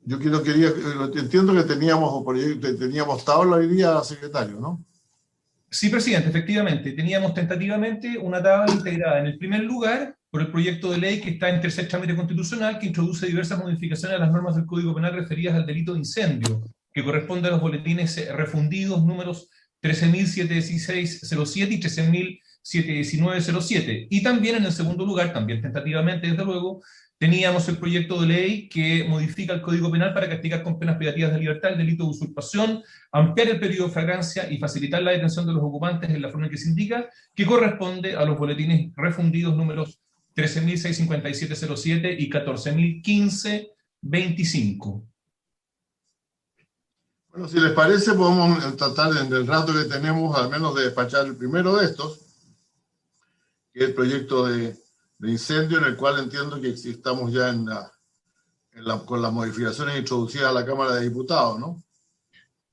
entiendo que teníamos tabla hoy día, secretario, ¿no? Sí, presidente, efectivamente. Teníamos tentativamente una tabla integrada en el primer lugar por el proyecto de ley que está en tercer trámite constitucional, que introduce diversas modificaciones a las normas del Código Penal referidas al delito de incendio, que corresponde a los boletines refundidos números 13.716/07 y 13.719/07. Y también en el segundo lugar, también tentativamente, desde luego, teníamos el proyecto de ley que modifica el Código Penal para castigar con penas privativas de libertad el delito de usurpación, ampliar el periodo de flagrancia y facilitar la detención de los ocupantes en la forma en que se indica, que corresponde a los boletines refundidos números 13.657/07 y 14.015/25. Bueno, si les parece, podemos tratar en el rato que tenemos al menos de despachar el primero de estos, que es el proyecto de incendio, en el cual entiendo que estamos ya con las modificaciones introducidas a la Cámara de Diputados, ¿no?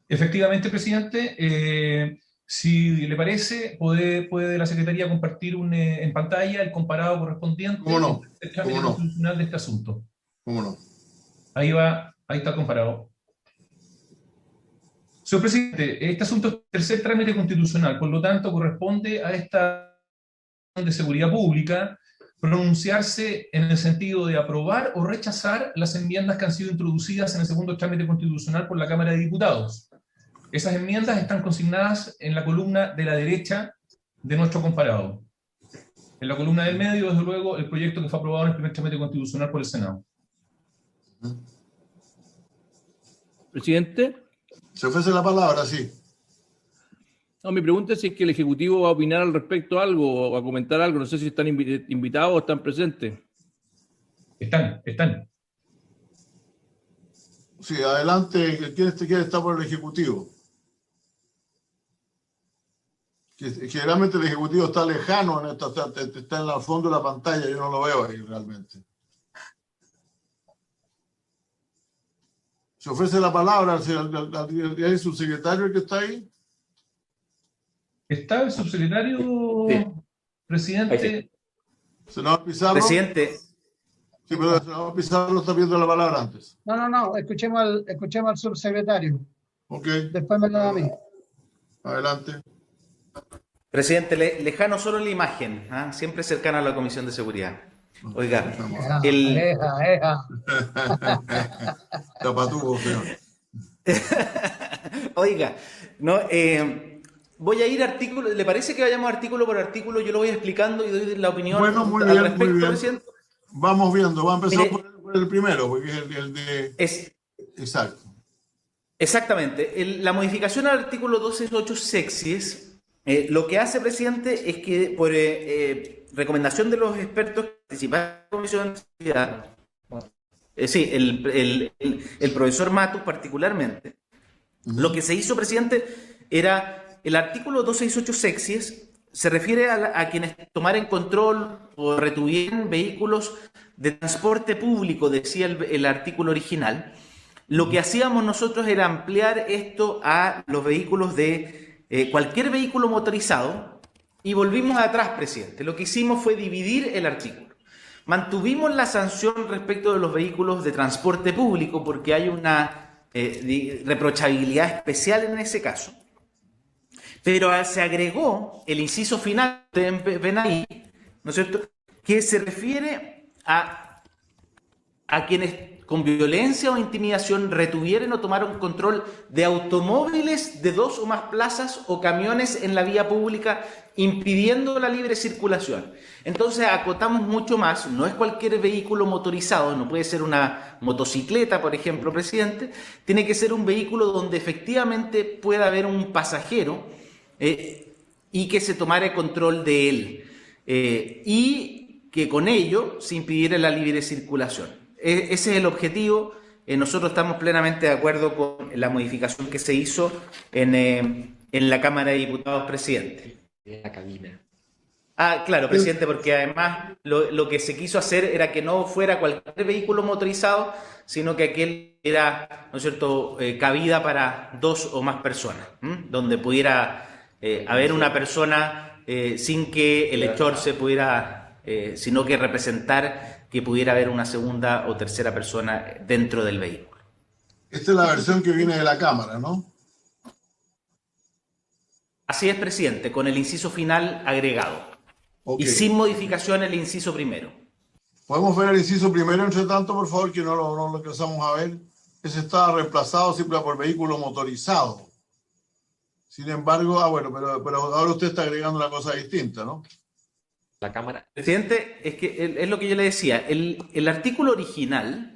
Efectivamente, presidente. Si le parece, puede la Secretaría compartir en pantalla el comparado correspondiente ¿Cómo no? del trámite constitucional de este asunto. ¿Cómo no? Ahí está el comparado. Señor presidente, este asunto es tercer trámite constitucional, por lo tanto corresponde a esta de seguridad pública pronunciarse en el sentido de aprobar o rechazar las enmiendas que han sido introducidas en el segundo trámite constitucional por la Cámara de Diputados. Esas enmiendas están consignadas en la columna de la derecha de nuestro comparado. En la columna del medio, desde luego, el proyecto que fue aprobado en el primer trámite constitucional por el Senado. Presidente. Se ofrece la palabra, sí. No, mi pregunta es si es que el Ejecutivo va a opinar al respecto algo o a comentar algo. No sé si están invitados o están presentes. Están. Sí, adelante. ¿Quién está por el Ejecutivo? Generalmente el Ejecutivo está lejano, está en el fondo de la pantalla, yo no lo veo ahí realmente. Se ofrece la palabra al subsecretario que está ahí. ¿Está el subsecretario, sí, presidente? Senador Pizarro. Presidente. Sí, pero el senador Pizarro está pidiendo la palabra antes. No, escuchemos al subsecretario. Ok. Después me lo da a mí. Adelante. Presidente, lejano solo en la imagen, siempre cercano a la Comisión de Seguridad. Oiga, Tapatubo, señor. Oiga, no, voy a ir artículo, ¿le parece que vayamos artículo por artículo? Yo lo voy explicando y doy la opinión bueno, muy bien, respecto, muy bien. presidente. Vamos viendo, va a empezar por el primero, porque es el de... Exacto. Exactamente. La modificación al artículo 268 sexis, lo que hace, presidente, es que por recomendación de los expertos que participaron en la Comisión de Seguridad, sí, el profesor Matus particularmente, lo que se hizo, presidente, era el artículo 268 sexis, se refiere a quienes tomaren control o retuvieran vehículos de transporte público, decía el artículo original. Lo que hacíamos nosotros era ampliar esto a los vehículos de cualquier vehículo motorizado y volvimos atrás, presidente. Lo que hicimos fue dividir el artículo. Mantuvimos la sanción respecto de los vehículos de transporte público porque hay una reprochabilidad especial en ese caso. Pero se agregó el inciso final, ustedes ven ahí, ¿no es cierto?, que se refiere a quienes con violencia o intimidación retuvieron o tomaron control de automóviles de 2 o más plazas o camiones en la vía pública, impidiendo la libre circulación. Entonces acotamos mucho más, no es cualquier vehículo motorizado, no puede ser una motocicleta, por ejemplo, presidente, tiene que ser un vehículo donde efectivamente pueda haber un pasajero y que se tomara control de él y que con ello se impidiera la libre circulación. Ese es el objetivo. Nosotros estamos plenamente de acuerdo con la modificación que se hizo en la Cámara de Diputados, presidente. La cabina. Claro, presidente, porque además lo que se quiso hacer era que no fuera cualquier vehículo motorizado, sino que aquel era, ¿no es cierto?, cabida para 2 o más personas, donde pudiera haber una persona sin que el hechor se pudiera, sino que representar que pudiera haber una segunda o tercera persona dentro del vehículo. Esta es la versión que viene de la Cámara, ¿no? Así es, presidente, con el inciso final agregado. Ok. Y sin modificación el inciso primero. ¿Podemos ver el inciso primero, entre tanto, por favor, que no lo alcanzamos a ver? Ese está reemplazado siempre por vehículo motorizado. Sin embargo, bueno, pero ahora usted está agregando una cosa distinta, ¿no? La Cámara. Presidente, es que es lo que yo le decía. El artículo original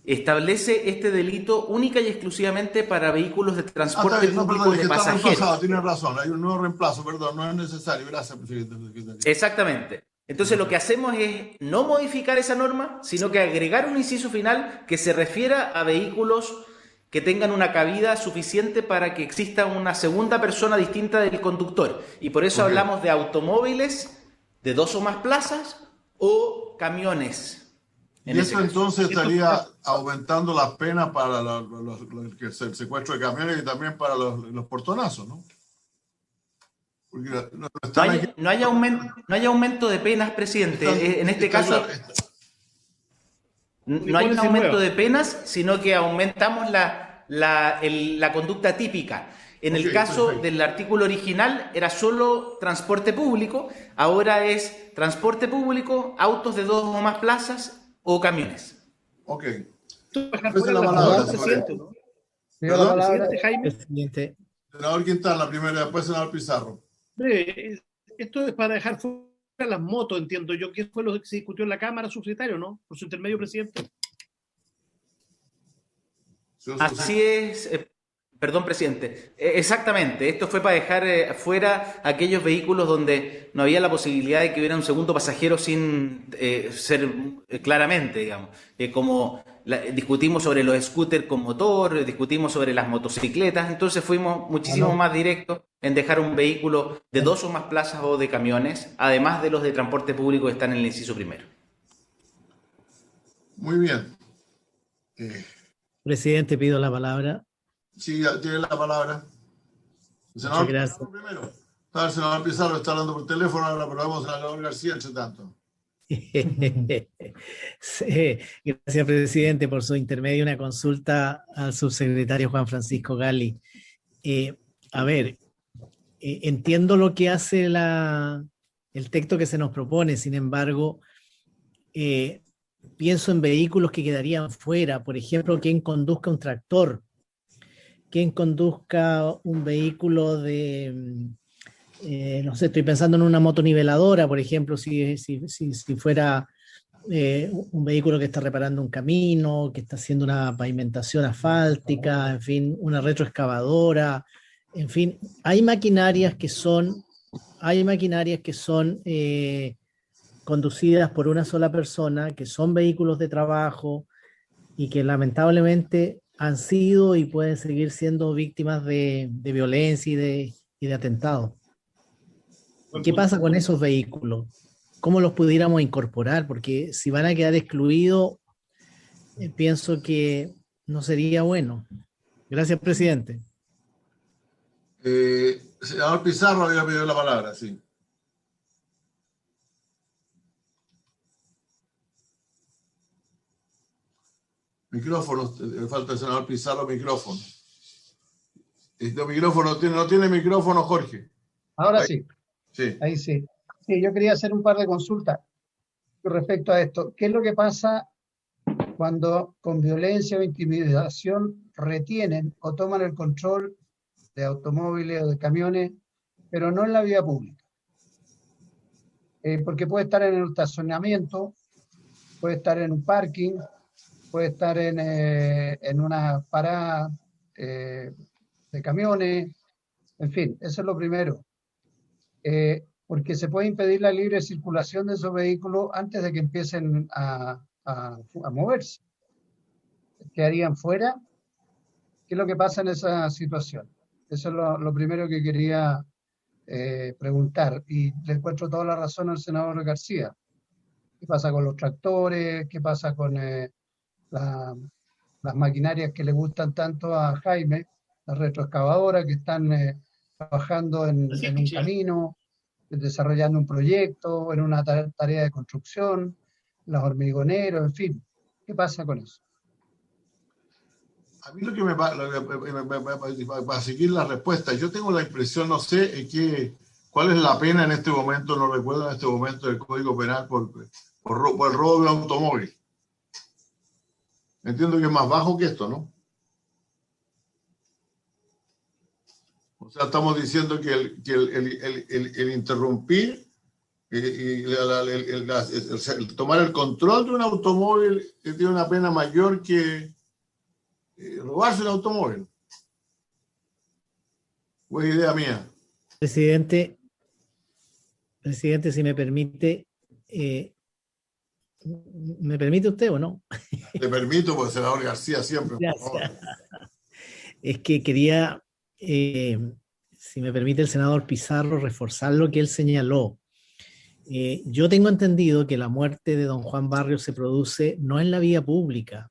establece este delito única y exclusivamente para vehículos de transporte no, público perdón, es de que está pasajeros. reemplazado, tiene razón, hay un nuevo reemplazo, perdón, no es necesario. Gracias, presidente. Exactamente. Entonces lo que hacemos es no modificar esa norma, sino que agregar un inciso final que se refiera a vehículos que tengan una cabida suficiente para que exista una segunda persona distinta del conductor. Y por eso hablamos de automóviles de 2 o más plazas o camiones. Y eso entonces estaría aumentando las penas para el secuestro de camiones y también para los portonazos, ¿no? Porque No hay aumento de penas, presidente. En este caso, no hay un aumento de penas, sino que aumentamos la conducta típica. En el caso del artículo original era solo transporte público, ahora es transporte público, autos de 2 o más plazas o camiones. Ok. Pues la palabra, presidente, ¿no? Presidente Jaime. Presidente. Senador Quintana, primero, después senador Pizarro. Esto es para dejar fuera las motos, entiendo yo, que fue lo que se discutió en la Cámara, subsecretario, ¿no? Por su intermedio, presidente. Así es, perdón, presidente. Exactamente, esto fue para dejar fuera aquellos vehículos donde no había la posibilidad de que hubiera un segundo pasajero sin ser claramente, digamos. Como discutimos sobre los scooters con motor, discutimos sobre las motocicletas, entonces fuimos muchísimo más directos en dejar un vehículo de 2 o más plazas o de camiones, además de los de transporte público que están en el inciso primero. Muy bien. Presidente, pido la palabra. Sí, tiene la palabra. El senador Pizarro primero. El senador Pizarro está hablando por teléfono, ahora probamos al senador García, entre tanto. Sí, gracias, presidente, por su intermedio. Una consulta al subsecretario Juan Francisco Gali. Entiendo lo que hace el texto que se nos propone, sin embargo, pienso en vehículos que quedarían fuera. Por ejemplo, quien conduzca un tractor, quien conduzca un vehículo de... no sé, estoy pensando en una motoniveladora, por ejemplo, si fuera un vehículo que está reparando un camino, que está haciendo una pavimentación asfáltica, en fin, una retroexcavadora, en fin, hay maquinarias que son conducidas por una sola persona, que son vehículos de trabajo y que lamentablemente han sido y pueden seguir siendo víctimas de violencia y de atentados. ¿Qué pasa con esos vehículos? ¿Cómo los pudiéramos incorporar? Porque si van a quedar excluidos, pienso que no sería bueno. Gracias, presidente. Senador Pizarro había pedido la palabra, sí. Micrófono, falta el senador Pizarro, micrófono. Este micrófono no tiene micrófono, Jorge. Ahora Ahí. sí. Sí. Ahí sí. Sí, yo quería hacer un par de consultas con respecto a esto. ¿Qué es lo que pasa cuando con violencia o intimidación retienen o toman el control de automóviles o de camiones, pero no en la vía pública? Porque puede estar en el estacionamiento, puede estar en un parking, puede estar en una parada de camiones, en fin, eso es lo primero. Porque se puede impedir la libre circulación de esos vehículos antes de que empiecen a moverse. ¿Quedarían fuera? ¿Qué es lo que pasa en esa situación? Eso es lo primero que quería preguntar. Y le encuentro toda la razón al senador García. ¿Qué pasa con los tractores? ¿Qué pasa con las maquinarias que le gustan tanto a Jaime? Las retroexcavadoras que están trabajando en un camino, desarrollando un proyecto, en una tarea de construcción, los hormigoneros, en fin. ¿Qué pasa con eso? A mí lo que para seguir la respuesta, yo tengo la impresión, no sé cuál es la pena en este momento, no recuerdo en este momento del Código Penal por el robo de un automóvil. Entiendo que es más bajo que esto, ¿no? O sea, estamos diciendo que el interrumpir y el tomar el control de un automóvil tiene una pena mayor que robarse un automóvil. Buena idea mía. Presidente, si me permite, ¿me permite usted o no? Te permito, porque senador García siempre. Gracias. Es que quería, si me permite el senador Pizarro, reforzar lo que él señaló. Yo tengo entendido que la muerte de don Juan Barrios se produce no en la vía pública.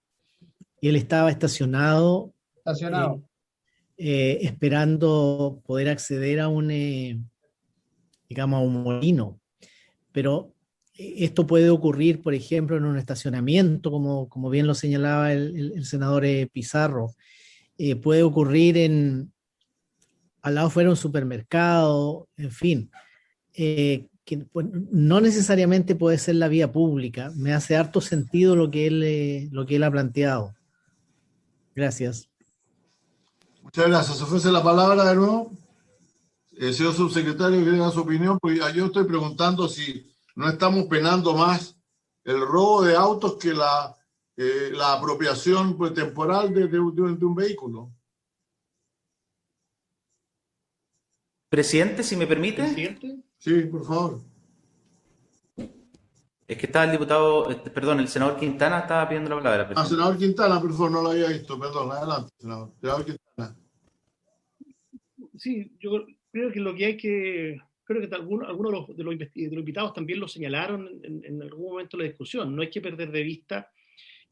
Él estaba estacionado. Esperando poder acceder a digamos, a un molino. Pero esto puede ocurrir, por ejemplo, en un estacionamiento, como bien lo señalaba el senador Pizarro. Puede ocurrir al lado fuera de un supermercado, en fin. Que pues, no necesariamente puede ser la vía pública. Me hace harto sentido lo que él ha planteado. Gracias. Muchas gracias. ¿Se ofrece la palabra de nuevo? Señor subsecretario, que diga su opinión, porque yo estoy preguntando si no estamos penando más el robo de autos que la apropiación pues, temporal de un vehículo. Presidente, si me permite. ¿Presidente? Sí, por favor. Es que estaba el diputado, perdón, el senador Quintana estaba pidiendo la palabra. Ah, senador Quintana, por favor, no lo había visto. Perdón, adelante, senador. Senador Quintana. Sí, yo creo que lo que hay que... Creo que algunos de los invitados también lo señalaron en algún momento de la discusión. No hay que perder de vista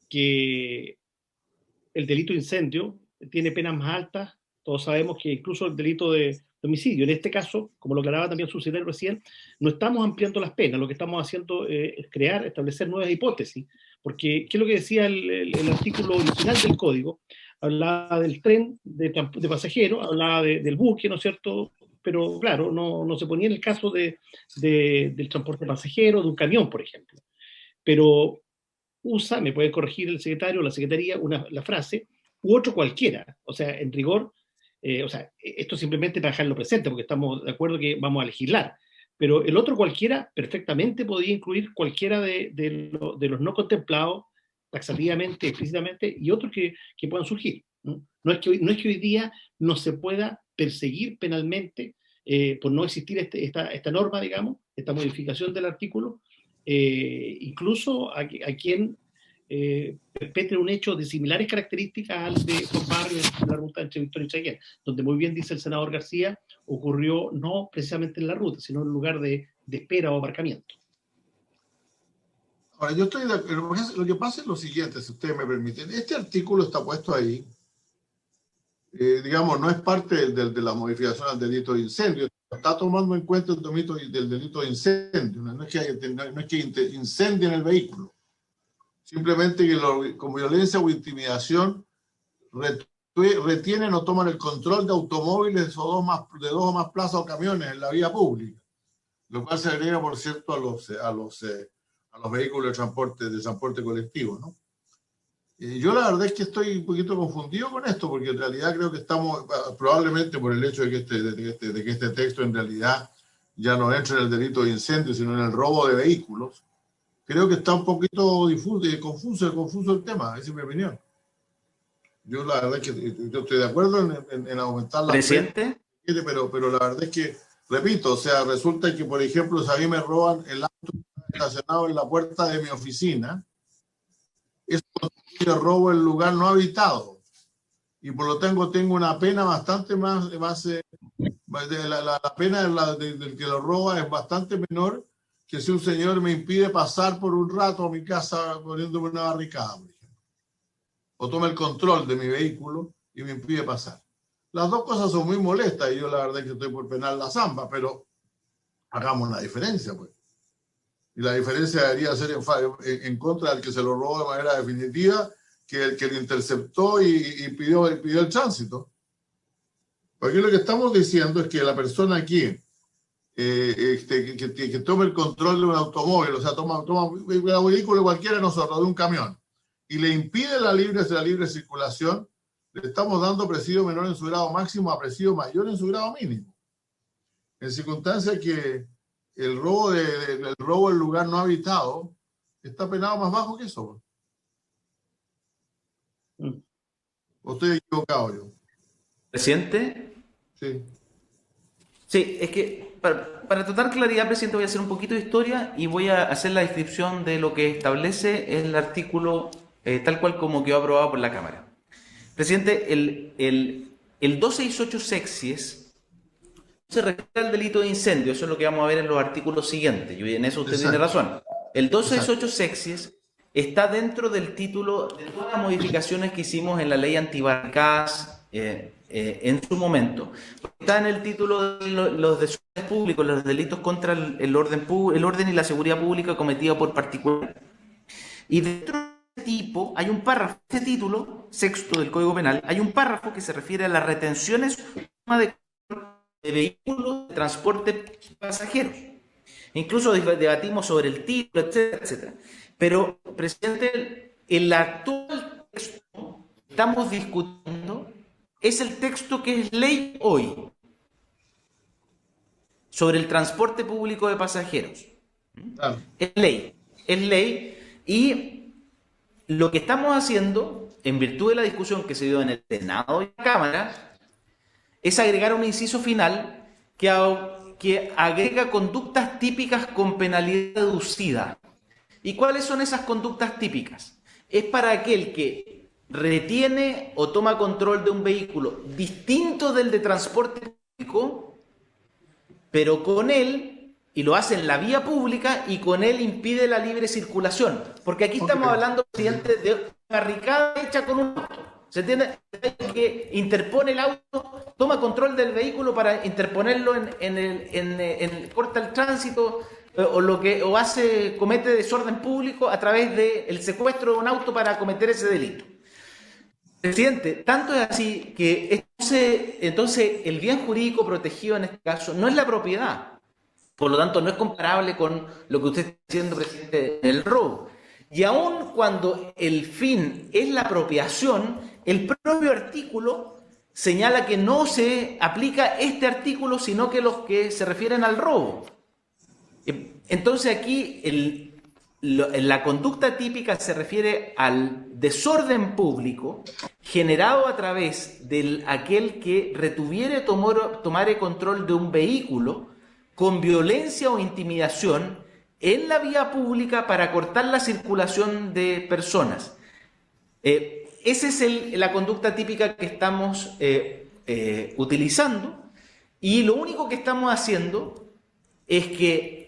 que el delito de incendio tiene penas más altas. Todos sabemos que incluso el delito de homicidio, en este caso, como lo aclaraba también su secretario recién, no estamos ampliando las penas. Lo que estamos haciendo es establecer nuevas hipótesis. Porque, ¿qué es lo que decía el artículo original del código? Hablaba del tren de pasajeros, hablaba del buque, ¿no es cierto? Pero claro, no se ponía en el caso del transporte pasajero, de un camión, por ejemplo. Pero me puede corregir el secretario o la secretaría la frase, u otro cualquiera. O sea, en rigor, esto simplemente para dejarlo presente, porque estamos de acuerdo que vamos a legislar. Pero el otro cualquiera perfectamente podría incluir cualquiera de los no contemplados taxativamente, explícitamente, y otros que puedan surgir. No es que hoy día no se pueda perseguir penalmente por no existir esta norma, digamos, esta modificación del artículo, incluso a quien perpetre un hecho de similares características al de Juan Barrios en la ruta entre Victoria y Chayén, donde muy bien dice el senador García, ocurrió no precisamente en la ruta, sino en un lugar de espera o aparcamiento. Ahora, lo que pasa es lo siguiente, si ustedes me permiten. Este artículo está puesto ahí, digamos, no es parte de la modificación al delito de incendio, está tomando en cuenta el delito de incendio, no es que incendien el vehículo, simplemente que con violencia o intimidación retienen o toman el control de automóviles de dos o más plazas o camiones en la vía pública, lo cual se agrega, por cierto, a los vehículos de transporte colectivo, ¿no? Yo la verdad es que estoy un poquito confundido con esto, porque en realidad creo que estamos, probablemente por el hecho de que este texto en realidad ya no entra en el delito de incendio, sino en el robo de vehículos, creo que está un poquito confuso el tema, esa es mi opinión. Yo la verdad es que yo estoy de acuerdo en aumentar la ¿Presidente? pena, pero la verdad es que, repito, o sea, resulta que, por ejemplo, si a mí me roban el auto estacionado en la puerta de mi oficina, eso constituye robo en lugar no habitado. Y por lo tanto tengo una pena bastante más la pena del que lo roba es bastante menor que si un señor me impide pasar por un rato a mi casa poniéndome una barricada, por ejemplo. O toma el control de mi vehículo y me impide pasar. Las dos cosas son muy molestas y yo la verdad es que estoy por penar la zamba, pero hagamos una diferencia, pues. Y la diferencia debería ser en contra del que se lo robó de manera definitiva, que le interceptó y pidió el tránsito. Porque lo que estamos diciendo es que la persona aquí que tome el control de un automóvil, o sea, toma un vehículo cualquiera de nosotros, de un camión, y le impide la libre circulación, le estamos dando presidio menor en su grado máximo a presidio mayor en su grado mínimo. En circunstancias que el robo del lugar no habitado está penado más bajo que eso. ¿O estoy equivocado yo? ¿Presidente? Sí. Sí, es que para tratar claridad, presidente, voy a hacer un poquito de historia y voy a hacer la descripción de lo que establece el artículo tal cual como quedó aprobado por la Cámara. Presidente, el 268 sexies se refiere al delito de incendio, eso es lo que vamos a ver en los artículos siguientes, y en eso usted tiene razón. El 268 sexies está dentro del título de todas las modificaciones que hicimos en la ley antibarricadas en su momento. Está en el título de los desórdenes públicos, los delitos contra el orden y la seguridad pública cometidos por particulares. Y dentro de este tipo hay un párrafo, este título sexto del Código Penal, hay un párrafo que se refiere a las retenciones de vehículos de transporte pasajeros. Incluso debatimos sobre el título, etcétera, etcétera. Pero, presidente, el actual texto que estamos discutiendo es el texto que es ley hoy sobre el transporte público de pasajeros. Claro. Es ley, y lo que estamos haciendo, en virtud de la discusión que se dio en el Senado y en la Cámara, es agregar un inciso final que agrega conductas típicas con penalidad reducida. ¿Y cuáles son esas conductas típicas? Es para aquel que retiene o toma control de un vehículo distinto del de transporte público, pero con él, y lo hace en la vía pública, y con él impide la libre circulación. Porque aquí estamos hablando, presidente, de una barricada hecha con un auto. ¿Se entiende? El que interpone el auto, toma control del vehículo para interponerlo corta el tránsito, comete desorden público a través del secuestro de un auto para cometer ese delito. Presidente, tanto es así que entonces el bien jurídico protegido en este caso no es la propiedad. Por lo tanto, no es comparable con lo que usted está diciendo, presidente, del robo. Y aun cuando el fin es la apropiación, el propio artículo señala que no se aplica este artículo, sino que los que se refieren al robo. Entonces aquí la conducta típica se refiere al desorden público generado a través de aquel que retuviere tomare control de un vehículo con violencia o intimidación en la vía pública para cortar la circulación de personas. Esa es la conducta típica que estamos utilizando, y lo único que estamos haciendo es que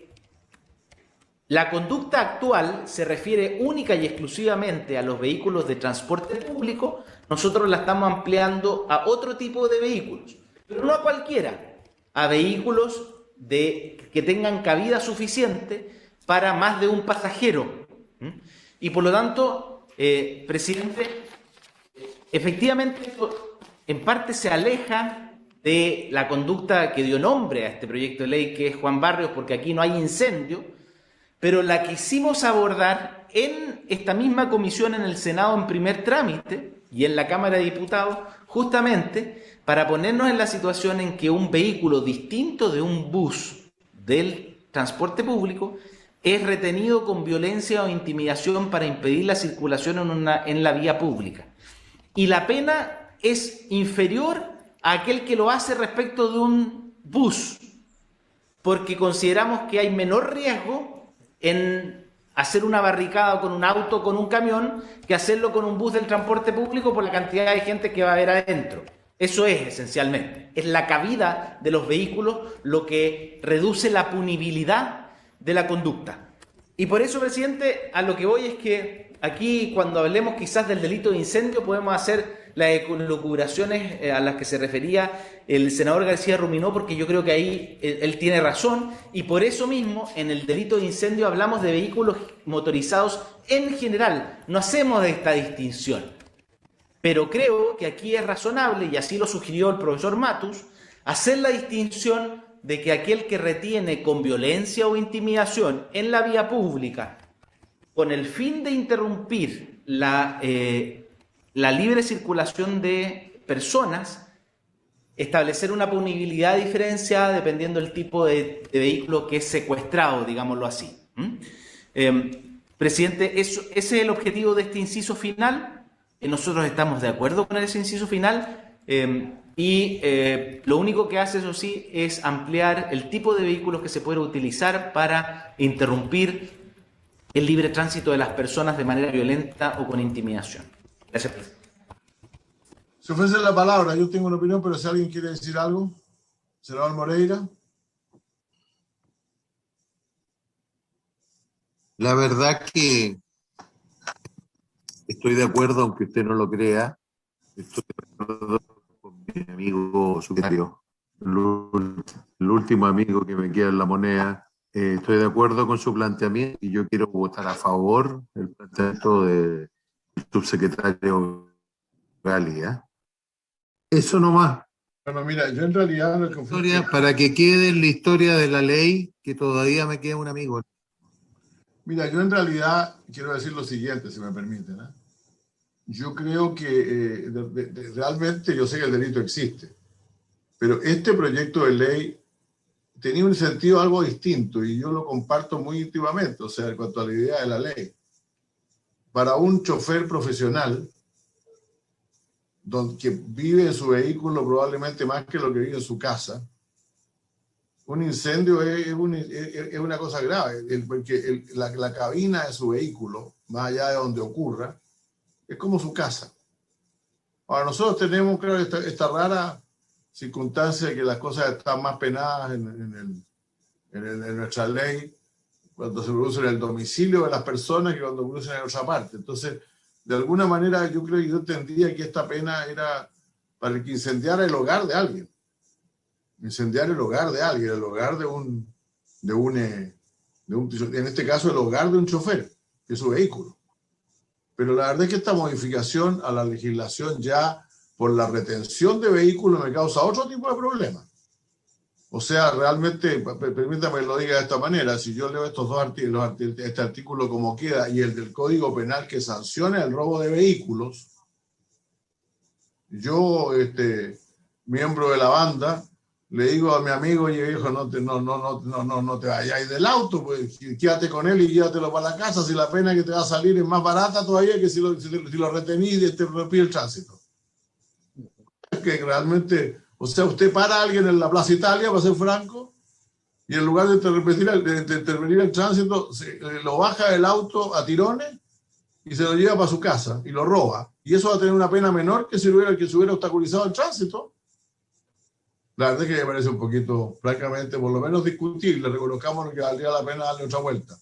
la conducta actual se refiere única y exclusivamente a los vehículos de transporte público. Nosotros la estamos ampliando a otro tipo de vehículos, pero no a cualquiera, a vehículos que tengan cabida suficiente para más de un pasajero. Y por lo tanto, presidente, efectivamente esto en parte se aleja de la conducta que dio nombre a este proyecto de ley, que es Juan Barrios, porque aquí no hay incendio, pero la quisimos abordar en esta misma comisión en el Senado en primer trámite y en la Cámara de Diputados, justamente para ponernos en la situación en que un vehículo distinto de un bus del transporte público es retenido con violencia o intimidación para impedir la circulación en la vía pública. Y la pena es inferior a aquel que lo hace respecto de un bus, porque consideramos que hay menor riesgo en hacer una barricada con un auto o con un camión que hacerlo con un bus del transporte público por la cantidad de gente que va a haber adentro. Eso es esencialmente. Es la cabida de los vehículos lo que reduce la punibilidad de la conducta. Y por eso, presidente, a lo que voy es que aquí, cuando hablemos quizás del delito de incendio, podemos hacer las elucubraciones a las que se refería el senador García Ruminó, porque yo creo que ahí él tiene razón, y por eso mismo en el delito de incendio hablamos de vehículos motorizados en general, no hacemos esta distinción. Pero creo que aquí es razonable, y así lo sugirió el profesor Matus, hacer la distinción de que aquel que retiene con violencia o intimidación en la vía pública con el fin de interrumpir la libre circulación de personas, establecer una punibilidad diferenciada dependiendo del tipo de vehículo que es secuestrado, digámoslo así. Presidente, ese es el objetivo de este inciso final. Nosotros estamos de acuerdo con ese inciso final y lo único que hace, eso sí, es ampliar el tipo de vehículos que se puede utilizar para interrumpir el libre tránsito de las personas de manera violenta o con intimidación. Gracias, presidente. Se ofrece la palabra. Yo tengo una opinión, pero si alguien quiere decir algo, senador Moreira. La verdad que estoy de acuerdo, aunque usted no lo crea, estoy de acuerdo con mi amigo secretario, el último amigo que me queda en la moneda. Estoy de acuerdo con su planteamiento y yo quiero votar a favor del planteamiento del subsecretario Gali. Eso nomás. Bueno, mira, yo en realidad no confío. Para que quede en la historia de la ley que todavía me queda un amigo. Mira, yo en realidad quiero decir lo siguiente, si me permiten. Yo creo que realmente yo sé que el delito existe, pero este proyecto de ley tenía un sentido algo distinto y yo lo comparto muy íntimamente, o sea, en cuanto a la idea de la ley. Para un chofer profesional, que vive en su vehículo probablemente más que lo que vive en su casa, un incendio es una cosa grave, porque la cabina de su vehículo, más allá de donde ocurra, es como su casa. Ahora, nosotros tenemos, creo, esta rara circunstancia de que las cosas están más penadas en nuestra ley cuando se produce en el domicilio de las personas que cuando producen en otra parte. Entonces, de alguna manera, yo creo que yo entendía que esta pena era para el que incendiara el hogar de alguien. Incendiar el hogar de alguien, el hogar en este caso, el hogar de un chofer, que es su vehículo. Pero la verdad es que esta modificación a la legislación ya por la retención de vehículos me causa otro tipo de problema. O sea, realmente, permítame que lo diga de esta manera, si yo leo estos dos artículos, este artículo como queda y el del Código Penal que sanciona el robo de vehículos, yo, miembro de la banda, le digo a mi amigo, oye viejo, no te vayas del auto, pues quédate con él y llévatelo para la casa, si la pena que te va a salir es más barata todavía que si lo retenís y te prohibí el tránsito. Que realmente, o sea, usted para a alguien en la Plaza Italia, para ser franco, y en lugar de intervenir el tránsito, lo baja del auto a tirones y se lo lleva para su casa y lo roba. Y eso va a tener una pena menor que si se hubiera obstaculizado el tránsito. La verdad es que me parece un poquito, francamente, por lo menos discutible. Reconozcamos que valdría la pena darle otra vuelta.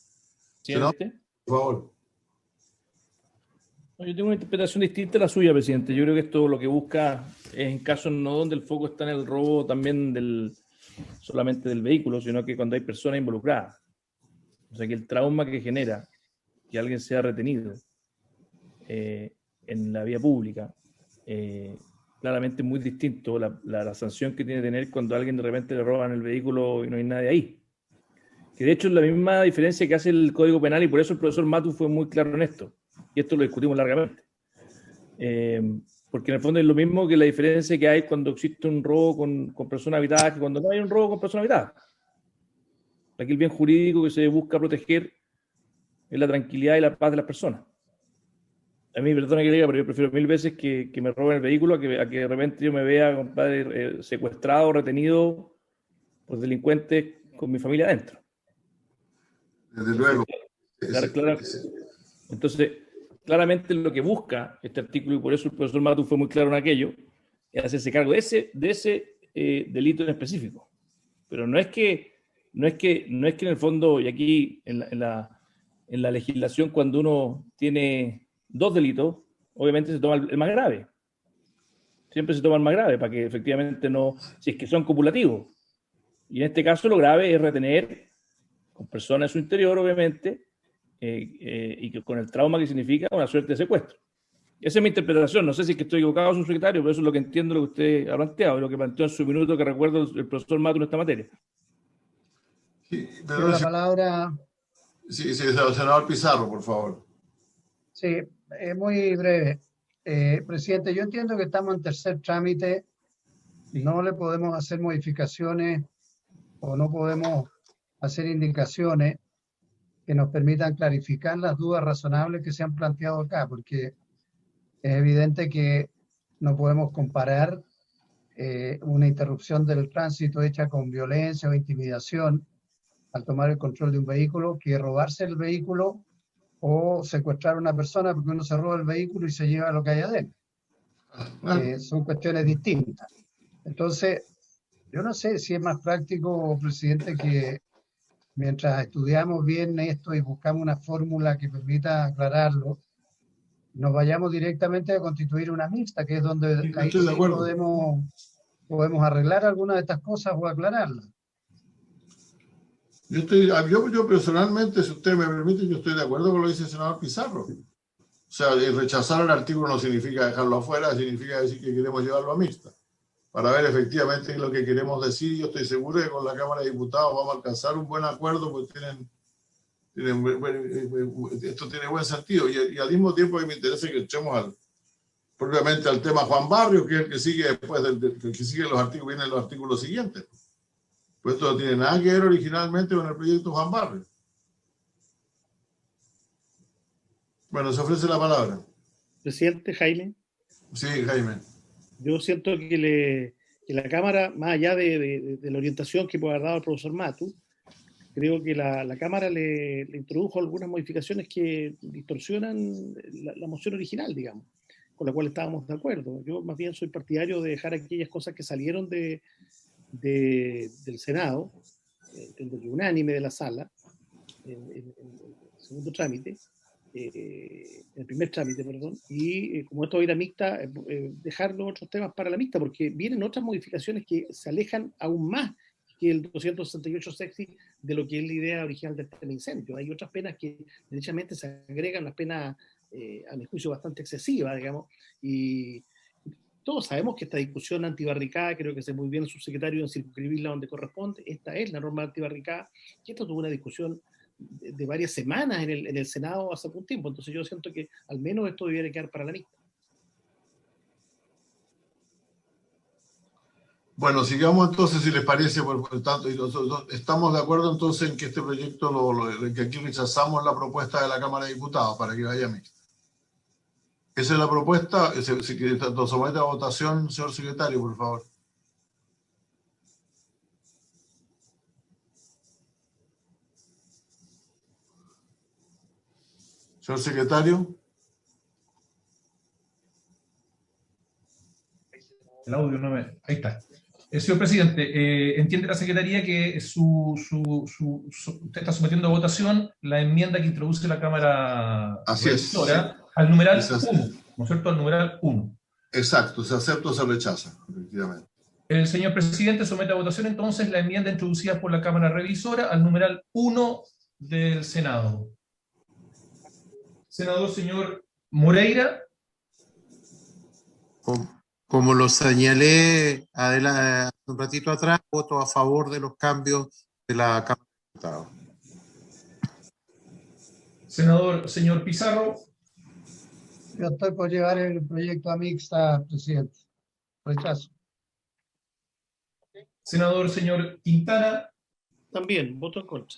¿Sí, ¿No? Por favor. Yo tengo una interpretación distinta a la suya, presidente. Yo creo que esto lo que busca es en casos no donde el foco está en el robo también solamente del vehículo, sino que cuando hay personas involucradas. O sea, que el trauma que genera que alguien sea retenido en la vía pública, claramente muy distinto la sanción que tiene que tener cuando a alguien de repente le roban el vehículo y no hay nadie ahí. Que de hecho es la misma diferencia que hace el Código Penal y por eso el profesor Matus fue muy claro en esto. Y esto lo discutimos largamente. Porque en el fondo es lo mismo que la diferencia que hay cuando existe un robo con personas habitadas que cuando no hay un robo con personas habitadas. Aquí el bien jurídico que se busca proteger es la tranquilidad y la paz de las personas. A mí, perdona que le diga, pero yo prefiero 1000 veces que me roben el vehículo a que de repente yo me vea, compadre, secuestrado, retenido por delincuentes con mi familia adentro. Desde luego. Entonces, claramente lo que busca este artículo, y por eso el profesor Matus fue muy claro en aquello, es hacerse cargo de ese delito en específico. Pero no es que en el fondo, y aquí en la legislación, cuando uno tiene 2 delitos, obviamente se toma el más grave. Siempre se toma el más grave, para que efectivamente no, si es que son copulativos. Y en este caso lo grave es retener con personas en su interior, obviamente, y con el trauma que significa una suerte de secuestro. Esa es mi interpretación. No sé si es que estoy equivocado, subsecretario, pero eso es lo que entiendo lo que usted ha planteado, lo que planteó en su minuto que recuerdo el profesor Mato en esta materia. Sí, Tiene la palabra. Sí, senador Pizarro, por favor. Sí, muy breve. Presidente, yo entiendo que estamos en tercer trámite, no le podemos hacer modificaciones o no podemos hacer indicaciones que nos permitan clarificar las dudas razonables que se han planteado acá, porque es evidente que no podemos comparar una interrupción del tránsito hecha con violencia o intimidación al tomar el control de un vehículo que robarse el vehículo o secuestrar a una persona porque uno se roba el vehículo y se lleva lo que hay adentro. Son cuestiones distintas. Entonces, yo no sé si es más práctico, presidente, que mientras estudiamos bien esto y buscamos una fórmula que permita aclararlo, nos vayamos directamente a constituir una mixta, que es donde Sí, ahí estoy de sí acuerdo. podemos arreglar algunas de estas cosas o aclararlas. Yo personalmente, si usted me permite, yo estoy de acuerdo con lo que dice el senador Pizarro. O sea, rechazar el artículo no significa dejarlo afuera, significa decir que queremos llevarlo a mixta. Para ver efectivamente qué es lo que queremos decir. Yo estoy seguro que con la Cámara de Diputados vamos a alcanzar un buen acuerdo, porque esto tiene buen sentido. Y al mismo tiempo me interesa que echemos propiamente al tema Juan Barrios, que es el que sigue después que sigue los artículos, vienen los artículos siguientes. Pues esto no tiene nada que ver originalmente con el proyecto Juan Barrios. Bueno, se ofrece la palabra. Presidente Jaime. Sí, Jaime. Yo siento que la Cámara, más allá de la orientación que puede haber dado el profesor Matu, creo que la Cámara le introdujo algunas modificaciones que distorsionan la moción original, digamos, con la cual estábamos de acuerdo. Yo más bien soy partidario de dejar aquellas cosas que salieron del Senado, unánime de la sala, en el segundo trámite, el primer trámite, perdón, y como esto va a ir a mixta, dejar los otros temas para la mixta, porque vienen otras modificaciones que se alejan aún más que el 268 sexy de lo que es la idea original del tema incendio. Hay otras penas que derechamente se agregan, las penas a mi juicio bastante excesivas, digamos, y todos sabemos que esta discusión antibarricada, creo que hace muy bien el subsecretario en circunscribirla donde corresponde. Esta es la norma antibarricada, y esto tuvo una discusión de varias semanas en el Senado hace algún tiempo. Entonces yo siento que al menos esto debiera quedar para la mixta. Bueno, sigamos entonces, si les parece, por tanto, estamos de acuerdo entonces en que este proyecto, que aquí rechazamos la propuesta de la Cámara de Diputados para que vaya mixta. Esa es la propuesta. Si nos somete a votación, señor secretario, por favor. Señor secretario. El audio no me... Ahí está. Señor presidente, entiende la Secretaría que usted está sometiendo a votación la enmienda que introduce la Cámara revisora al numeral 1, ¿no es cierto? Al numeral 1. Exacto, se acepta o se rechaza, efectivamente. El señor presidente somete a votación entonces la enmienda introducida por la Cámara revisora al numeral 1 del Senado. Senador señor Moreira. Como lo señalé un ratito atrás, voto a favor de los cambios de la Cámara de Diputados. Senador señor Pizarro. Yo estoy por llevar el proyecto a mixta, presidente. Rechazo. Senador señor Quintana. También, voto en contra.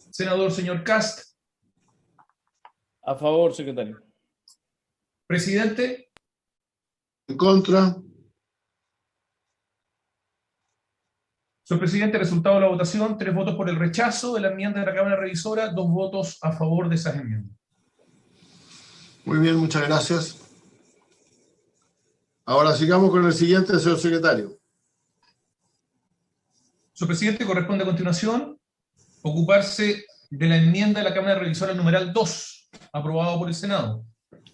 Senador señor Cast. A favor, secretario. Presidente. En contra. Señor presidente, resultado de la votación: 3 votos por el rechazo de la enmienda de la Cámara revisora, 2 votos a favor de esas enmiendas. Muy bien, muchas gracias. Ahora sigamos con el siguiente, señor secretario. Señor presidente, corresponde a continuación ocuparse de la enmienda de la Cámara revisora al numeral 2, aprobado por el Senado.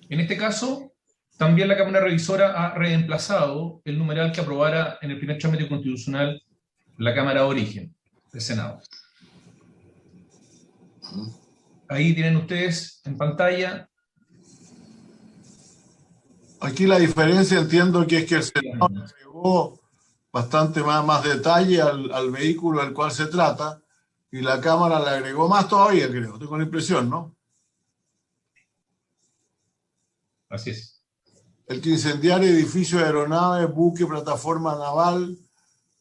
En este caso, también la Cámara revisora ha reemplazado el numeral que aprobara en el primer trámite constitucional la Cámara de Origen del Senado. ahí tienen ustedes en pantalla. Aquí la diferencia entiendo que es que el Senado agregó bastante más detalle al vehículo al cual se trata y la Cámara le agregó más todavía, creo. Tengo la impresión, ¿no? Así es. El que incendiar edificio de aeronaves, buque, plataforma naval,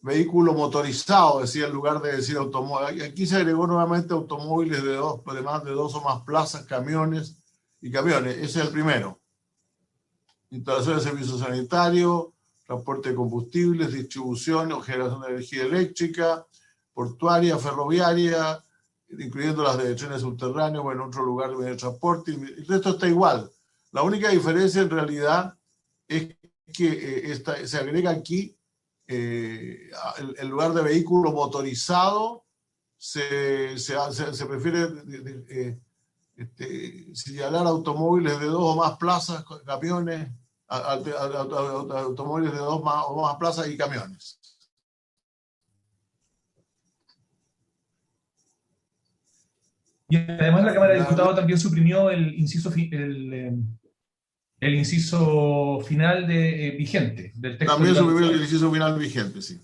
vehículo motorizado, decía, en lugar de decir automóvil. Aquí se agregó nuevamente automóviles de más de dos o más plazas, camiones y camiones. Ese es el primero. Instalación de servicios sanitarios, transporte de combustibles, distribución o generación de energía eléctrica, portuaria, ferroviaria, incluyendo las de trenes subterráneos o en otro lugar de transporte. El resto está igual. La única diferencia en realidad es que se agrega aquí, en lugar de vehículo motorizado, se prefiere señalar automóviles de dos o más plazas, camiones, automóviles de dos o más plazas y camiones. Y además la Cámara de Diputados también suprimió el inciso final vigente del texto. También suprimió el inciso final vigente, sí.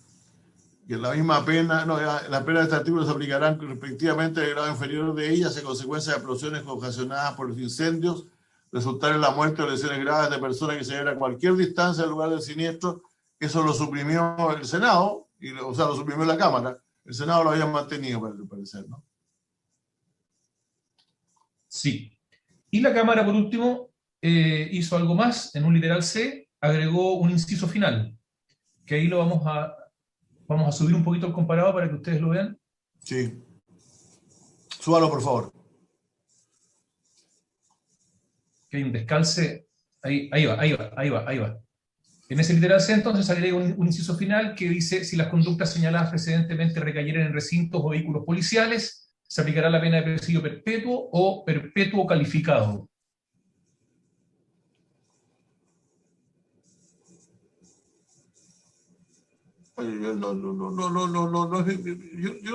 Que la misma pena, no, la pena de este artículo se aplicarán respectivamente de grado inferior de ellas en consecuencia de explosiones ocasionadas por los incendios, resultar en la muerte o lesiones graves de personas que se hallan a cualquier distancia del lugar del siniestro. Eso lo suprimió el Senado, o sea, lo suprimió la Cámara. El Senado lo había mantenido, al parecer, ¿no? Sí. Y la Cámara, por último, hizo algo más, en un literal C, agregó un inciso final, que ahí lo vamos a subir un poquito el comparado para que ustedes lo vean. Sí. Súbalo, por favor. Que hay un descalce. Ahí va. En ese literal C, entonces, agrega un inciso final que dice: si las conductas señaladas precedentemente recayeran en recintos o vehículos policiales, se aplicará la pena de presidio perpetuo o perpetuo calificado. Yo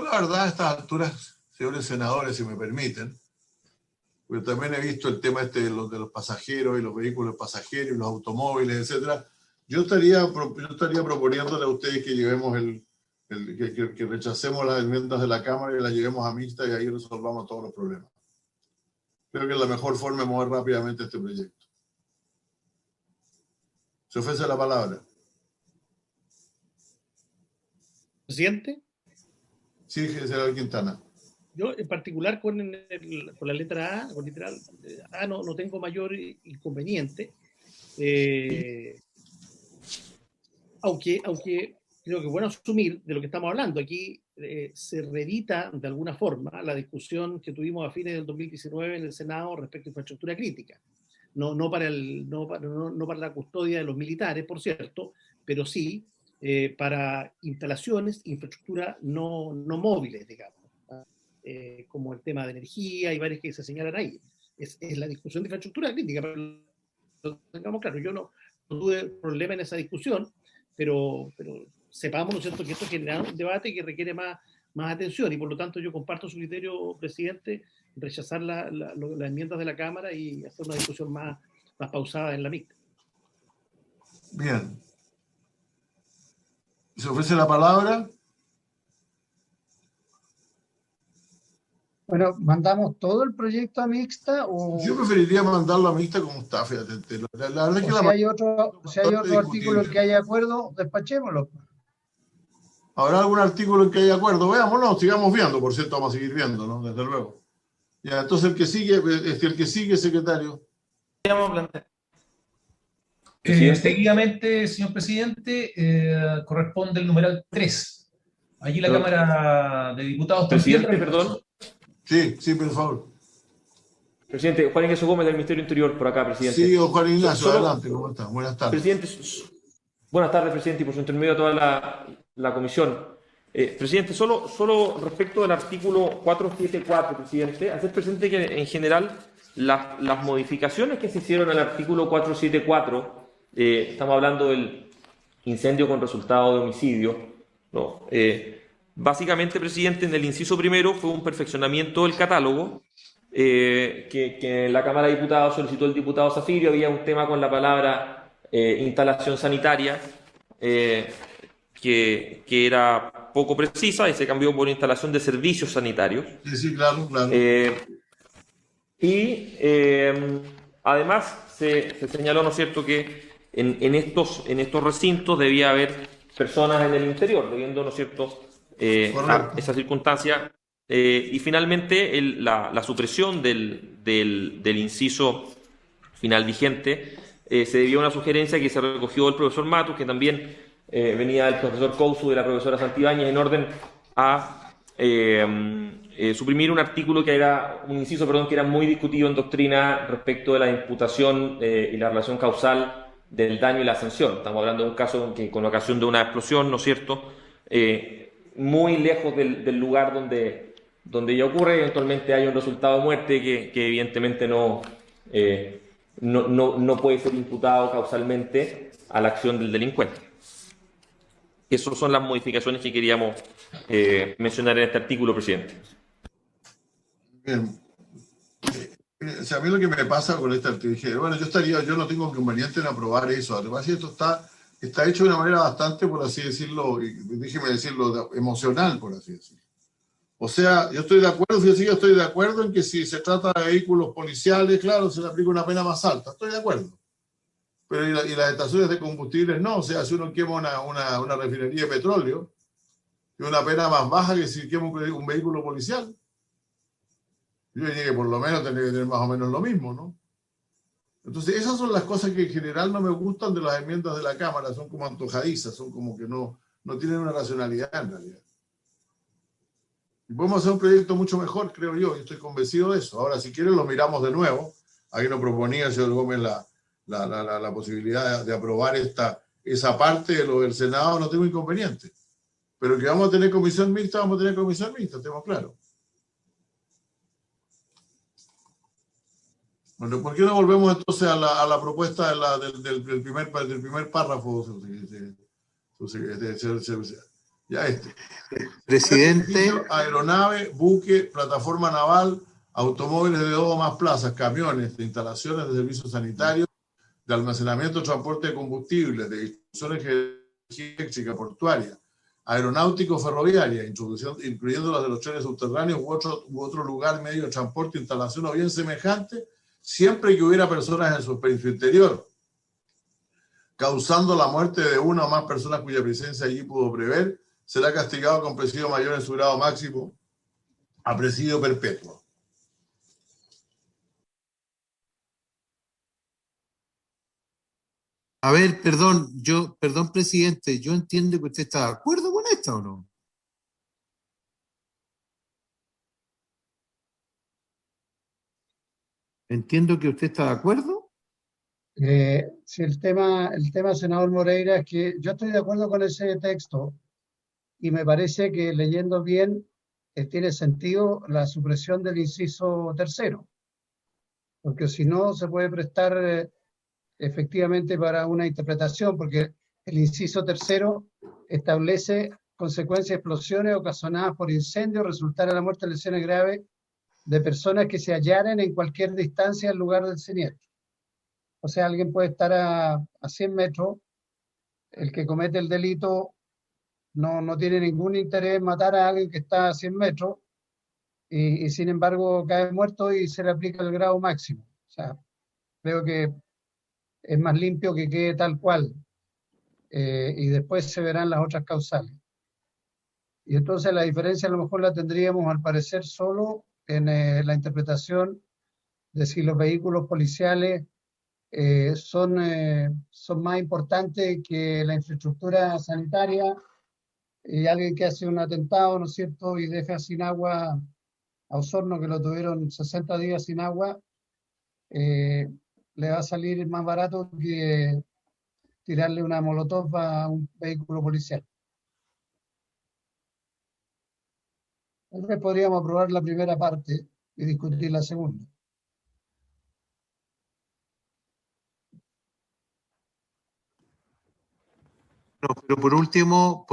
la verdad a estas alturas, señores senadores, si me permiten, porque también he visto el tema de los pasajeros y los vehículos pasajeros y los automóviles, etcétera. Yo estaría proponiéndole a ustedes que llevemos que rechacemos las enmiendas de la Cámara y las llevemos a mixta y ahí resolvamos todos los problemas. Creo que es la mejor forma de mover rápidamente este proyecto. Se ofrece la palabra. Presidente. Sí, senador Quintana. Yo, en particular, con la letra A, con literal A, no tengo mayor inconveniente. Aunque creo que es bueno asumir de lo que estamos hablando. Aquí se reedita de alguna forma la discusión que tuvimos a fines del 2019 en el Senado respecto a infraestructura crítica. No para la custodia de los militares, por cierto, pero sí para instalaciones, infraestructura no móviles, digamos, como el tema de energía y varias que se señalan ahí. Es la discusión de infraestructura crítica, pero lo tengamos claro. Yo no tuve problema en esa discusión, pero sepamos, ¿no es cierto?, que esto genera un debate que requiere más atención y por lo tanto yo comparto su criterio, presidente, rechazar las enmiendas de la Cámara y hacer una discusión más pausada en la mixta. Bien. ¿Se ofrece la palabra? Bueno, ¿mandamos todo el proyecto a mixta o...? Yo preferiría mandarlo a mixta como está, fíjate. La verdad es que si hay otro artículo en que haya acuerdo, despachémoslo. ¿Habrá algún artículo en que haya acuerdo? Veámoslo, sigamos viendo, por cierto, vamos a seguir viendo, ¿no? Desde luego. Ya, entonces el que sigue, secretario. Seguidamente, señor presidente, corresponde el numeral 3. Allí la Cámara de Diputados... Presidente, perdón. Sí, por favor. Presidente, Juan Ignacio Gómez del Ministerio Interior, por acá, presidente. Sí, Juan Ignacio, adelante, ¿cómo está? Buenas tardes. Presidente, buenas tardes, presidente, y por su intermedio a toda la comisión. Presidente, solo respecto del artículo 474, presidente, hacer presente que en general las modificaciones que se hicieron al artículo 474, estamos hablando del incendio con resultado de homicidio, ¿no? Básicamente, presidente, en el inciso primero fue un perfeccionamiento del catálogo que en la Cámara de Diputados solicitó el diputado Zafirio. Había un tema con la palabra instalación sanitaria que era poco precisa y se cambió por instalación de servicios sanitarios. Sí, sí, claro, claro. Y además se señaló, ¿no es cierto?, que en estos recintos debía haber personas en el interior, debiendo, ¿no es cierto?, a esa circunstancia. Y finalmente la supresión del inciso final vigente se debió a una sugerencia que se recogió del profesor Matus, que también venía del profesor Couso y de la profesora Santibáñez, en orden a suprimir un artículo que era, un inciso, perdón, que era muy discutido en doctrina respecto de la imputación y la relación causal del daño y la sanción. Estamos hablando de un caso que con ocasión de una explosión, ¿no es cierto?, muy lejos del lugar donde ya ocurre, eventualmente hay un resultado de muerte que evidentemente no puede ser imputado causalmente a la acción del delincuente. Esas son las modificaciones que queríamos mencionar en este artículo, presidente. Bien. O sea, a mí lo que me pasa con este artículo, dije, bueno, yo no tengo inconveniente en aprobar eso. Además, esto está hecho de una manera bastante, por así decirlo, y déjeme decirlo, emocional, por así decirlo. O sea, yo estoy de acuerdo, yo estoy de acuerdo en que si se trata de vehículos policiales, claro, se le aplica una pena más alta, estoy de acuerdo. Pero y las estaciones de combustibles no, o sea, si uno quema una refinería de petróleo, es una pena más baja que si quema un vehículo policial. Yo diría que por lo menos tendría que tener más o menos lo mismo, ¿no? Entonces, esas son las cosas que en general no me gustan de las enmiendas de la Cámara, son como antojadizas, son como que no tienen una racionalidad en realidad. Y podemos hacer un proyecto mucho mejor, creo yo, y estoy convencido de eso. Ahora, si quieren, lo miramos de nuevo. Ahí nos proponía el señor Gómez la posibilidad de aprobar esa parte de lo del Senado, no tengo inconveniente. Pero que vamos a tener comisión mixta, estemos claros. Bueno, ¿por qué no volvemos entonces a la propuesta del primer párrafo? Ya Presidente. Aeronave, buque, plataforma naval, automóviles de 2 o más plazas, camiones, de instalaciones de servicios sanitarios, de almacenamiento, transporte de combustibles, de distribuciones eléctrica, portuaria, aeronáutico, ferroviaria, incluyendo las de los trenes subterráneos u otro lugar, medio de transporte, instalación o bien semejante, siempre que hubiera personas en su interior, causando la muerte de una o más personas cuya presencia allí pudo prever, será castigado con presidio mayor en su grado máximo a presidio perpetuo. A ver, perdón, presidente, yo entiendo que usted está de acuerdo con esta o no. Entiendo que usted está de acuerdo. Sí, el tema, senador Moreira, es que yo estoy de acuerdo con ese texto y me parece que leyendo bien tiene sentido la supresión del inciso tercero, porque si no se puede prestar efectivamente para una interpretación, porque el inciso tercero establece consecuencias de explosiones ocasionadas por incendios, resultar en la muerte o lesiones graves de personas que se hallaren en cualquier distancia del lugar del siniestro. O sea, alguien puede estar a 100 metros, el que comete el delito no tiene ningún interés en matar a alguien que está a 100 metros y sin embargo cae muerto y se le aplica el grado máximo. O sea, creo que es más limpio que quede tal cual y después se verán las otras causales. Y entonces la diferencia a lo mejor la tendríamos al parecer solo en la interpretación de si los vehículos policiales son más importantes que la infraestructura sanitaria y alguien que hace un atentado, ¿no es cierto?, y deja sin agua a Osorno, que lo tuvieron 60 días sin agua, le va a salir más barato que tirarle una molotov a un vehículo policial. Tal vez podríamos aprobar la primera parte y discutir la segunda. No, pero por último,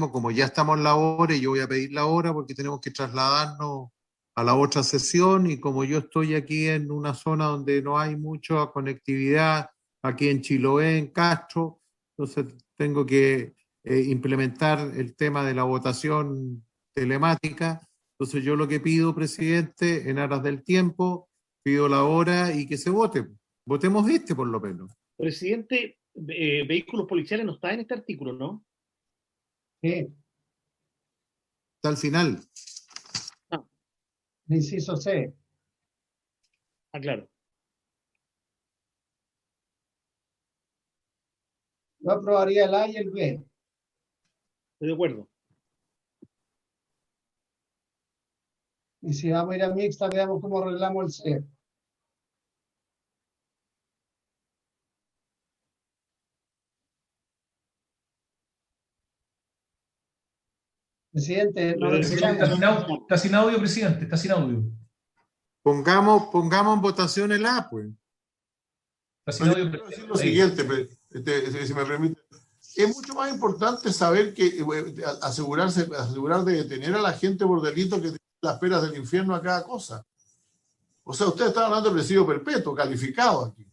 como ya estamos en la hora, y yo voy a pedir la hora porque tenemos que trasladarnos a la otra sesión, y como yo estoy aquí en una zona donde no hay mucha conectividad, aquí en Chiloé, en Castro, entonces tengo que implementar el tema de la votación telemática. Entonces yo lo que pido, presidente, en aras del tiempo, pido la hora y que se vote. Votemos por lo menos. Presidente, vehículos policiales no está en este artículo, ¿no? Sí, Está al final. el inciso C. Ah, claro. Yo aprobaría el A y el B. Estoy de acuerdo. Y si vamos a ir a mixta, veamos cómo arreglamos el C. Presidente, no lo Presidente, escuchamos. está sin audio, presidente, está sin audio. Pongamos en votación el A, pues. Está sin audio. Quiero decir lo siguiente, si me permite. Es mucho más importante saber que asegurar de detener a la gente por delito que las penas del infierno a cada cosa. O sea, usted está hablando de presidio perpetuo, calificado aquí.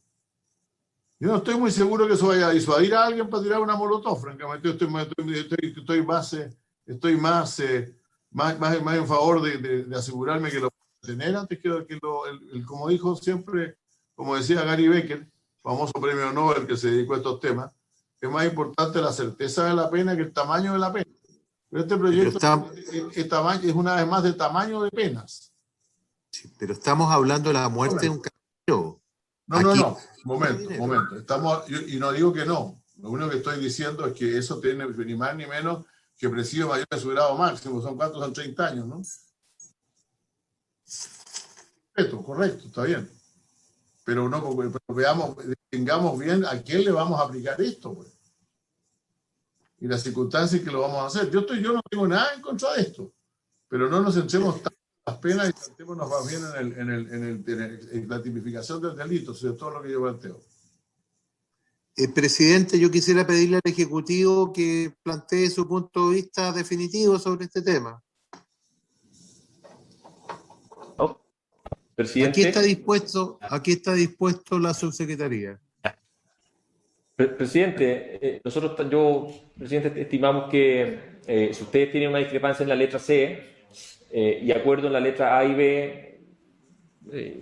Yo no estoy muy seguro que eso vaya a disuadir a alguien para tirar una molotov, francamente. Estoy más en favor de asegurarme que lo puedo tener antes que como dijo siempre, como decía Gary Becker, famoso premio Nobel que se dedicó a estos temas, es más importante la certeza de la pena que el tamaño de la pena. Pero este proyecto es una vez más de tamaño de penas. Sí, pero estamos hablando de la muerte de un caballero. No. Momento. Y no digo que no. Lo único que estoy diciendo es que eso tiene ni más ni menos que presidio mayor de su grado máximo. ¿Son cuántos? Son 30 años, ¿no? Correcto, está bien. Pero tengamos bien a quién le vamos a aplicar esto, pues. Y las circunstancias que lo vamos a hacer. Yo no tengo nada en contra de esto, pero no nos centremos tanto en las penas y centrémonos más bien en la tipificación del delito, eso es todo lo que yo planteo. Presidente, yo quisiera pedirle al Ejecutivo que plantee su punto de vista definitivo sobre este tema. Presidente. Aquí está dispuesto la subsecretaría. Presidente, presidente, estimamos que si ustedes tienen una discrepancia en la letra C y acuerdo en la letra A y B,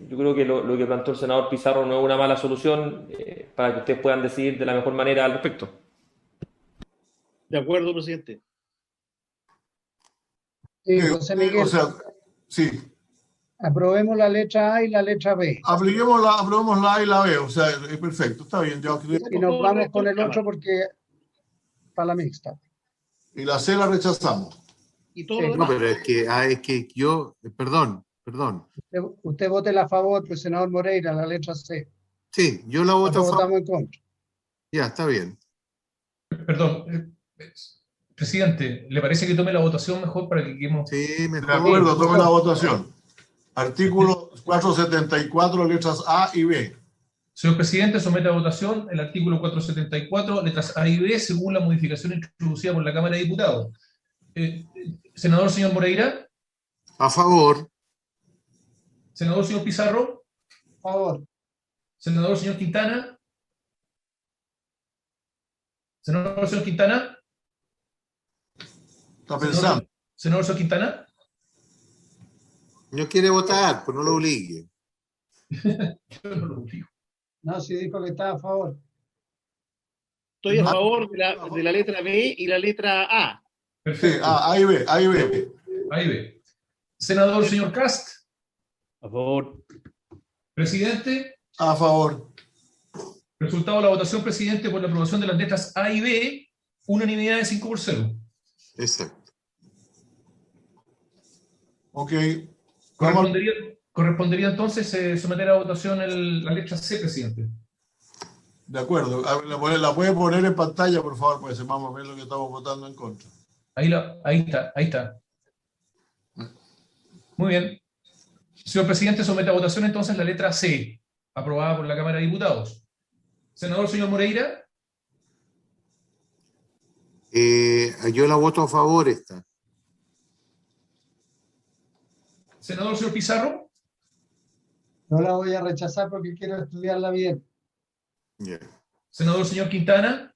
yo creo que lo que planteó el senador Pizarro no es una mala solución para que ustedes puedan decidir de la mejor manera al respecto. De acuerdo, presidente. Sí, José Miguel. O sea, sí. Aprobemos la letra A y la letra B. Aprobemos la A y la B, o sea, es perfecto, está bien. Y nos vamos con el otro porque para la mixta. Y la C la rechazamos. Y todo Sí. lo demás. No, pero es que yo, perdón. Usted vote a favor, pues, senador Moreira, la letra C. Sí, yo la voto a Nosotros favor. votamos en contra. Ya, está bien. Perdón, presidente, ¿le parece que tome la votación mejor para que quedemos? Sí, De mejor. acuerdo, tome la votación. Artículo 474, letras A y B. Señor presidente, somete a votación el artículo 474, letras A y B, según la modificación introducida por la Cámara de Diputados. Senador señor Moreira. A favor. Senador señor Pizarro. A favor. Senador señor Quintana. Senador señor Quintana. Está pensando. Senador señor Quintana. No quiere votar, pues no lo obligue. Yo no lo obligo. No, sí dijo que estaba a favor. Estoy a favor de la letra B y la letra A. Perfecto. Sí, A y B. Ahí ve. Senador señor Cast. A favor. Presidente. A favor. Resultado de la votación, presidente, por la aprobación de las letras A y B, unanimidad de 5-0. Exacto. Ok. Correspondería entonces someter a votación la letra C, presidente. De acuerdo. La puede poner en pantalla, por favor, para que sepamos ver lo que estamos votando en contra. Ahí está. Muy bien. Señor presidente, somete a votación entonces la letra C, aprobada por la Cámara de Diputados. Senador señor Moreira. Yo la voto a favor esta. Senador señor Pizarro. No la voy a rechazar porque quiero estudiarla bien. Yeah. Senador señor Quintana.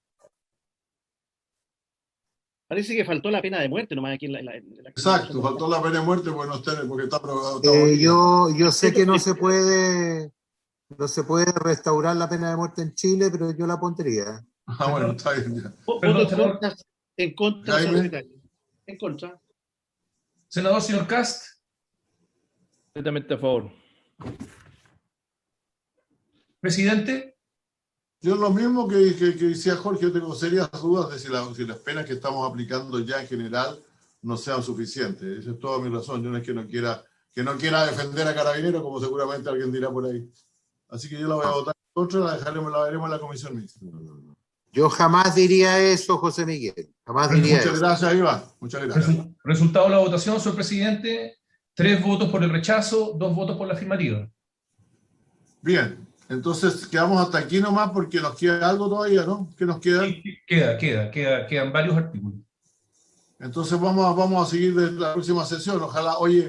Parece que faltó la pena de muerte nomás aquí en la Exacto, faltó la pena de muerte porque está aprobado. Está bonito. Yo sé que no se puede restaurar la pena de muerte en Chile, pero yo la pondría. Bueno, está bien. Ya. Perdón, en contra, Jaime. secretario. En contra. Senador señor Cast. Completamente a favor. Presidente. Yo lo mismo que decía Jorge, yo tengo serias dudas de si las penas que estamos aplicando ya en general no sean suficientes. Esa es toda mi razón. Yo no es que no quiera defender a Carabineros, como seguramente alguien dirá por ahí. Así que yo la voy a votar en contra, la veremos en la comisión mixta. Yo jamás diría eso, José Miguel. Jamás diría Muchas eso. gracias, Iván. Muchas gracias. Resultado de la votación, señor presidente. 3 votos por el rechazo, 2 votos por la afirmativa. Bien, entonces quedamos hasta aquí nomás porque nos queda algo todavía, ¿no? ¿Qué nos queda? Quedan varios artículos. Entonces vamos a seguir de la próxima sesión. Ojalá, oye,